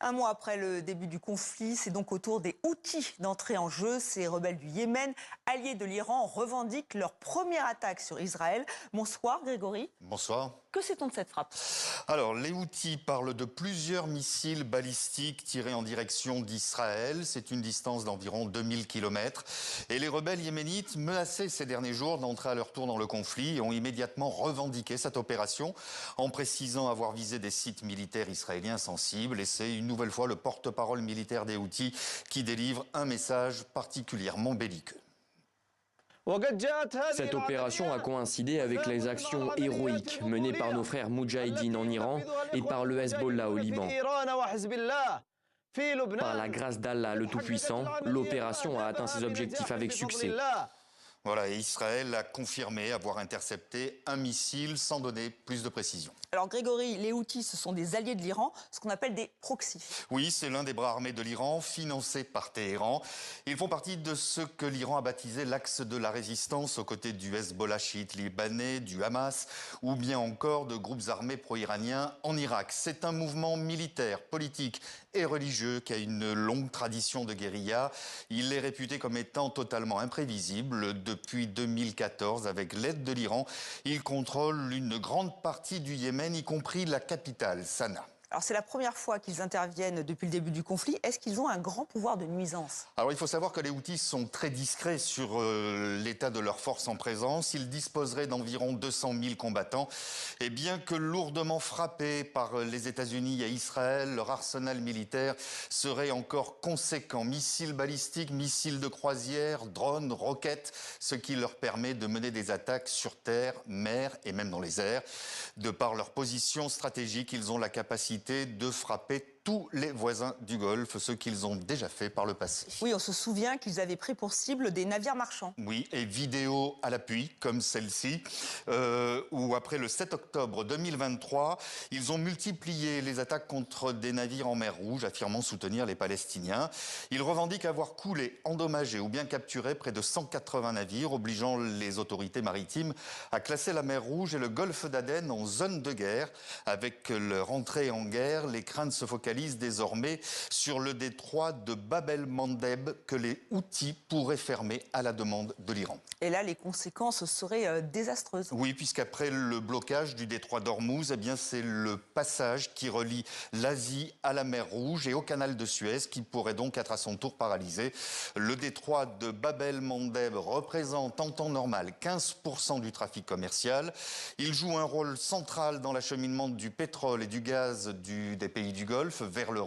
Un mois après le début du conflit, c'est donc au tour des Houthis d'entrer en jeu. Ces rebelles du Yémen, alliés de l'Iran, revendiquent leur première attaque sur Israël. Bonsoir Grégory. Bonsoir. Que sait-on de cette frappe? Alors, les Houthis parlent de plusieurs missiles balistiques tirés en direction d'Israël. C'est une distance d'environ 2000 km. Et les rebelles yéménites, menacés ces derniers jours d'entrer à leur tour dans le conflit, ont immédiatement revendiqué cette opération en précisant avoir visé des sites militaires israéliens sensibles. Et c'est une nouvelle fois le porte-parole militaire des Houthis qui délivre un message particulièrement belliqueux. Cette opération a coïncidé avec les actions héroïques menées par nos frères Moudjahidines en Iran et par le Hezbollah au Liban. Par la grâce d'Allah le Tout-Puissant, l'opération a atteint ses objectifs avec succès. Voilà, et Israël a confirmé avoir intercepté un missile sans donner plus de précision. Alors Grégory, les Houthis, ce sont des alliés de l'Iran, ce qu'on appelle des proxys. Oui, c'est l'un des bras armés de l'Iran, financé par Téhéran. Ils font partie de ce que l'Iran a baptisé l'axe de la résistance, aux côtés du Hezbollah chiite libanais, du Hamas, ou bien encore de groupes armés pro-iraniens en Irak. C'est un mouvement militaire, politique et religieux qui a une longue tradition de guérilla. Il est réputé comme étant totalement imprévisible. Depuis 2014, avec l'aide de l'Iran, il contrôle une grande partie du Yémen, y compris la capitale, Sanaa. Alors c'est la première fois qu'ils interviennent depuis le début du conflit. Est-ce qu'ils ont un grand pouvoir de nuisance? Alors il faut savoir que les Houthis sont très discrets sur l'état de leurs forces en présence. Ils disposeraient d'environ 200 000 combattants. Et bien que lourdement frappés par les États-Unis et Israël, leur arsenal militaire serait encore conséquent. Missiles balistiques, missiles de croisière, drones, roquettes, ce qui leur permet de mener des attaques sur terre, mer et même dans les airs. De par leur position stratégique, ils ont la capacité de frapper tous les voisins du Golfe, ce qu'ils ont déjà fait par le passé. Oui, on se souvient qu'ils avaient pris pour cible des navires marchands. Oui, et vidéos à l'appui, comme celle-ci, où après le 7 octobre 2023, ils ont multiplié les attaques contre des navires en mer Rouge, affirmant soutenir les Palestiniens. Ils revendiquent avoir coulé, endommagé ou bien capturé près de 180 navires, obligeant les autorités maritimes à classer la mer Rouge et le golfe d'Aden en zone de guerre. Avec leur entrée en guerre, les craintes se focalisent désormais sur le détroit de Bab el-Mandeb que les Houthis pourraient fermer à la demande de l'Iran. Et là, les conséquences seraient désastreuses. Oui, puisqu'après le blocage du détroit d'Ormuz, eh bien c'est le passage qui relie l'Asie à la mer Rouge et au canal de Suez qui pourrait donc être à son tour paralysé. Le détroit de Bab el-Mandeb représente en temps normal 15% du trafic commercial. Il joue un rôle central dans l'acheminement du pétrole et du gaz des pays du Golfe vers l'Europe.